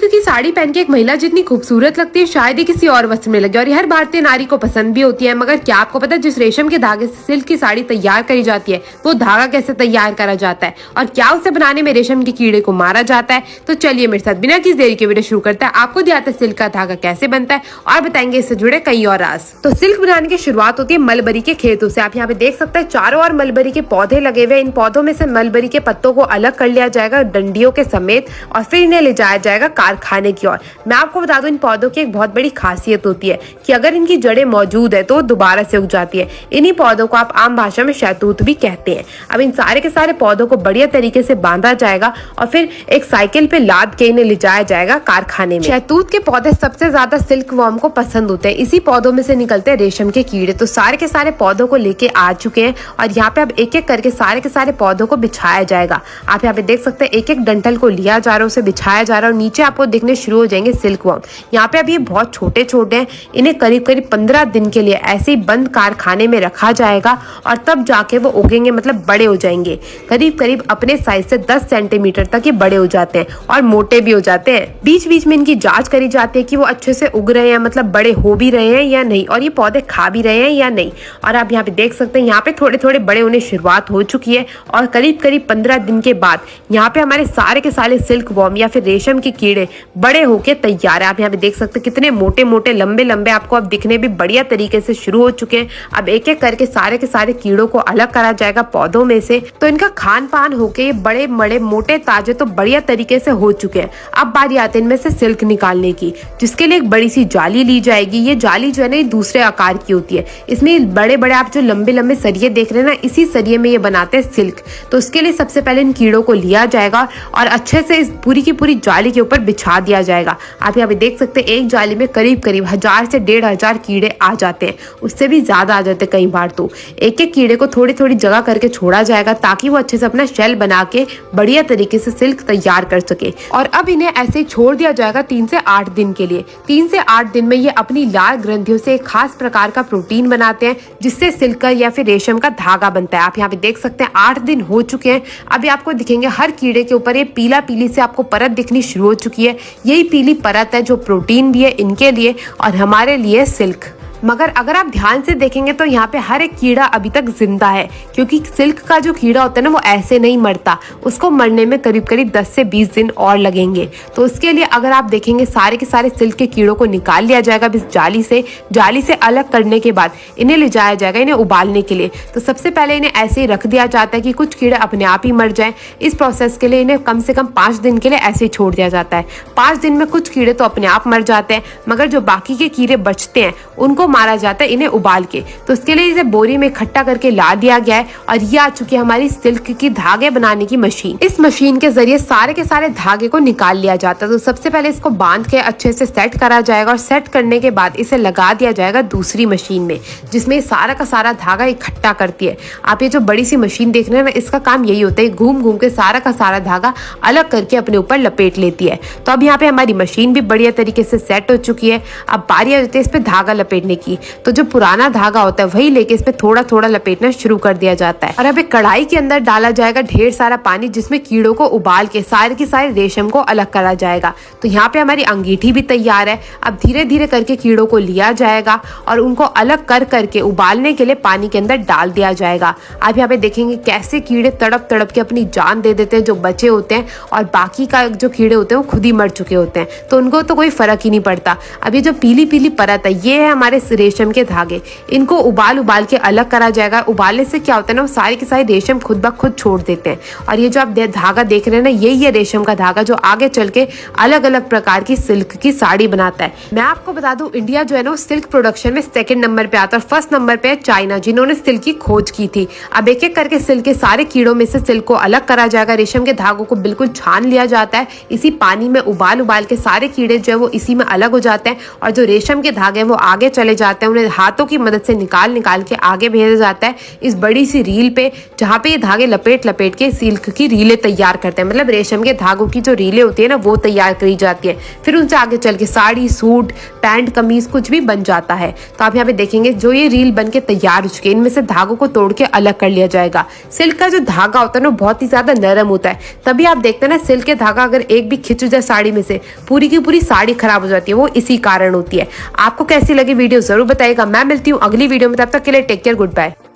की साड़ी पहन के एक महिला जितनी खूबसूरत लगती है शायद ही किसी और वस्त्र में लगे, और ये हर भारतीय नारी को पसंद भी होती है। मगर क्या आपको पता है जिस रेशम के धागे से सिल्क की साड़ी तैयार करी जाती है वो धागा कैसे तैयार करा जाता है, और क्या उसे बनाने में रेशम के कीड़े को मारा जाता है? तो चलिए मेरे साथ बिना किसी देरी के वीडियो शुरू करते हैं। आपको दिखाते हैं सिल्क का धागा कैसे बनता है और बताएंगे इससे जुड़े कई और राज। तो सिल्क बनाने की शुरुआत होती है मलबरी के खेतों से। आप यहाँ पे देख सकते हैं चारों ओर मलबरी के पौधे लगे हुए। इन पौधों में से मलबरी के पत्तों को अलग कर लिया जाएगा डंडियों के समेत, और फिर इन्हें ले जाया जाएगा कारखाने की ओर। मैं आपको बता दूं इन पौधों की एक बहुत बड़ी खासियत होती है कि अगर इनकी जड़ें मौजूद है तो वो दोबारा से उग जाती है। इन्हीं पौधों को आप आम भाषा में शहतूत भी कहते हैं। अब इन सारे के सारे पौधों को बढ़िया तरीके से बांधा जाएगा और फिर एक साइकिल पे लाद के इन्हें ले जाया जाएगा कारखाने में। शहतूत के पौधे सबसे ज्यादा सिल्क वॉर्म को पसंद होते हैं। इसी पौधों में से निकलते हैं रेशम के कीड़े। तो सारे के सारे पौधों को लेके आ चुके हैं और यहाँ पे अब एक एक करके सारे के सारे पौधों को बिछाया जाएगा। आप यहाँ पे देख सकते हैं एक एक डंठल को लिया जा रहा है, उसे बिछाया जा रहा है और नीचे आपको दिखने शुरू हो जाएंगे सिल्क वॉर्म। यहाँ पे अब ये बहुत छोटे छोटे हैं। इन्हें करीब करीब 15 दिन के लिए ऐसे ही बंद कारखाने में रखा जाएगा और तब जाके वो उगेंगे, मतलब बड़े हो जाएंगे। करीब करीब अपने साइज से 10 सेंटीमीटर तक ये बड़े हो जाते हैं और मोटे भी हो जाते हैं। बीच बीच में इनकी जांच करी जाती है कि वो अच्छे से उग रहे हैं, मतलब बड़े हो भी रहे हैं या नहीं, और ये पौधे खा भी रहे हैं या नहीं। और आप यहाँ पे देख सकते हैं यहाँ पे थोड़े थोड़े बड़े होने शुरुआत हो चुकी है और करीब करीब 15 दिन के बाद यहाँ पे हमारे सारे के सारे सिल्क वॉर्म या फिर रेशम के कीड़े बड़े होके तैयार है। आप यहाँ पे देख सकते हैं कितने मोटे मोटे लंबे लंबे आपको अब दिखने भी बढ़िया तरीके से शुरू हो चुके हैं। अब एक एक करके सारे के सारे कीड़ों को अलग करा जाएगा पौधों में से। तो इनका खान पान होके ये बड़े बड़े मोटे ताजे तो बढ़िया तरीके से हो चुके हैं। अब बारी आती है इनमें से सिल्क निकालने की, जिसके लिए एक बड़ी सी जाली ली जाएगी। ये जाली जो है ना दूसरे आकार की होती है। इसमें बड़े बड़े आप जो लंबे लंबे सरिये देख रहे हैं ना, इसी सरिये में ये बनाते हैं सिल्क। तो उसके लिए सबसे पहले इन कीड़ों को लिया जाएगा और अच्छे से इस पूरी की पूरी जाली के ऊपर बिछा दिया जाएगा। आप यहाँ पे देख सकते हैं एक जाली में करीब करीब 1000 से 1500 कीड़े आ जाते हैं, उससे भी ज्यादा आ जाते हैं कई बार। तो एक एक कीड़े को थोड़ी थोड़ी जगह करके छोड़ा जाएगा ताकि वो अच्छे से अपना शेल बना के बढ़िया तरीके से सिल्क तैयार कर सके। और अब इन्हें ऐसे ही छोड़ दिया जाएगा 3 से 8 दिन के लिए। 3 से 8 दिन में ये अपनी लाल ग्रंथियों से एक खास प्रकार का प्रोटीन बनाते हैं जिससे सिल्क या फिर रेशम का धागा बनता है। आप यहाँ पे देख सकते हैं 8 दिन हो चुके हैं। अभी आपको दिखेंगे हर कीड़े के ऊपर ये पीला पीली से आपको परत दिखनी शुरू हो चुकी है। यही पीली परत है जो प्रोटीन भी है इनके लिए और हमारे लिए सिल्क। मगर अगर आप ध्यान से देखेंगे तो यहाँ पे हर एक कीड़ा अभी तक जिंदा है, क्योंकि सिल्क का जो कीड़ा होता है ना वो ऐसे नहीं मरता। उसको मरने में करीब करीब 10 से 20 दिन और लगेंगे। तो उसके लिए अगर आप देखेंगे सारे के सारे सिल्क के कीड़ों को निकाल लिया जाएगा इस जाली से अलग करने के बाद इन्हें ले जाया जाएगा इन्हें उबालने के लिए। तो सबसे पहले इन्हें ऐसे ही रख दिया जाता है कि कुछ कीड़े अपने आप ही मर जाए। इस प्रोसेस के लिए इन्हें कम से कम 5 दिन के लिए ऐसे ही छोड़ दिया जाता है। 5 दिन में कुछ कीड़े तो अपने आप मर जाते हैं, मगर जो बाकी के कीड़े बचते हैं उनको मारा जाता है इन्हें उबाल के। तो इसके लिए इसे बोरी में इकट्ठा करके ला दिया गया है और ये आ चुकी है हमारी सिल्क की धागे बनाने की मशीन। इस मशीन के जरिए सारे के सारे धागे को निकाल लिया जाता है। तो सबसे पहले इसको बांध के अच्छे से सेट करा जाएगा और सेट करने के बाद इसे लगा दिया जाएगा दूसरी मशीन में, जिसमें सारा का सारा धागा इकट्ठा करती है। आप ये जो बड़ी सी मशीन देख रहे हैं ना, इसका काम यही होता है, घूम घूम के सारा का सारा धागा अलग करके अपने ऊपर लपेट लेती है। तो अब यहाँ पे हमारी मशीन भी बढ़िया तरीके से सेट हो चुकी है। अब बारी आ जाती है इस पे धागा लपेटने की। तो जो पुराना धागा होता है वही लेके इस पे थोड़ा थोड़ा लपेटना शुरू कर दिया जाता है। और अब एक कढ़ाई के अंदर डाला जाएगा ढेर सारा पानी, जिसमें कीड़ों को उबाल के सारे के सारे रेशम को अलग करा जाएगा। तो यहाँ पे हमारी अंगीठी भी तैयार है। अब धीरे धीरे करके कीड़ों को लिया जाएगा और उनको अलग कर करके उबालने के लिए पानी के अंदर डाल दिया जाएगा। आप यहाँ पे देखेंगे कैसे कीड़े तड़प तड़प के अपनी जान दे देते हैं जो बचे होते हैं, और बाकी का जो कीड़े होते हैं वो खुद ही मर चुके होते हैं। तो उनको तो कोई फर्क ही नहीं पड़ता। अब ये जो पीली पीली परत है ये है हमारे रेशम के धागे। इनको उबाल के अलग करा जाएगा। उबालने से क्या होता है ना, वो सारे के सारे रेशम खुद ब खुद छोड़ देते हैं। और ये जो आप धागा देख रहे हैं ना, यही है रेशम का धागा जो आगे चल के अलग अलग प्रकार की सिल्क की साड़ी बनाता है। मैं आपको बता दूं इंडिया जो है ना सिल्क प्रोडक्शन में 2nd नंबर पे आता है और 1st नंबर पे है चाइना, जिन्होंने सिल्क की खोज की थी। अब एक एक करके सिल्क के सारे कीड़ों में से सिल्क को अलग करा जाएगा। रेशम के धागों को बिल्कुल छान लिया जाता है। इसी पानी में उबाल के सारे कीड़े जो है वो इसी में अलग हो जाते हैं और जो रेशम के धागे वो आगे चले जाते हैं, उन्हें हाथों की मदद से निकाल निकाल के आगे भेजा जाता है इस बड़ी सी रील पे, जहाँ पे ये धागे लपेट लपेट के सिल्क की रीलें तैयार करते हैं। मतलब रेशम के धागों की जो रीलें होती है ना, वो तैयार करी जाती है। फिर उनसे आगे चल के साड़ी, सूट, पैंट, कमीज कुछ भी बन जाता है। तो आप यहाँ पे देखेंगे जो ये रील बन के तैयार हो चुकी है, इनमें से धागों को तोड़ के अलग कर लिया जाएगा। सिल्क का जो धागा होता है ना, बहुत ही ज्यादा नरम होता है, तभी आप देखते हैं ना सिल्क के धागा अगर एक भी खिंच जाए साड़ी में से, पूरी की पूरी साड़ी खराब हो जाती है। वो इसी कारण होती है। आपको कैसी लगी वीडियो जरूर बताइएगा। मैं मिलती हूँ अगली वीडियो में, तब तक के लिए टेक केयर, गुड बाय।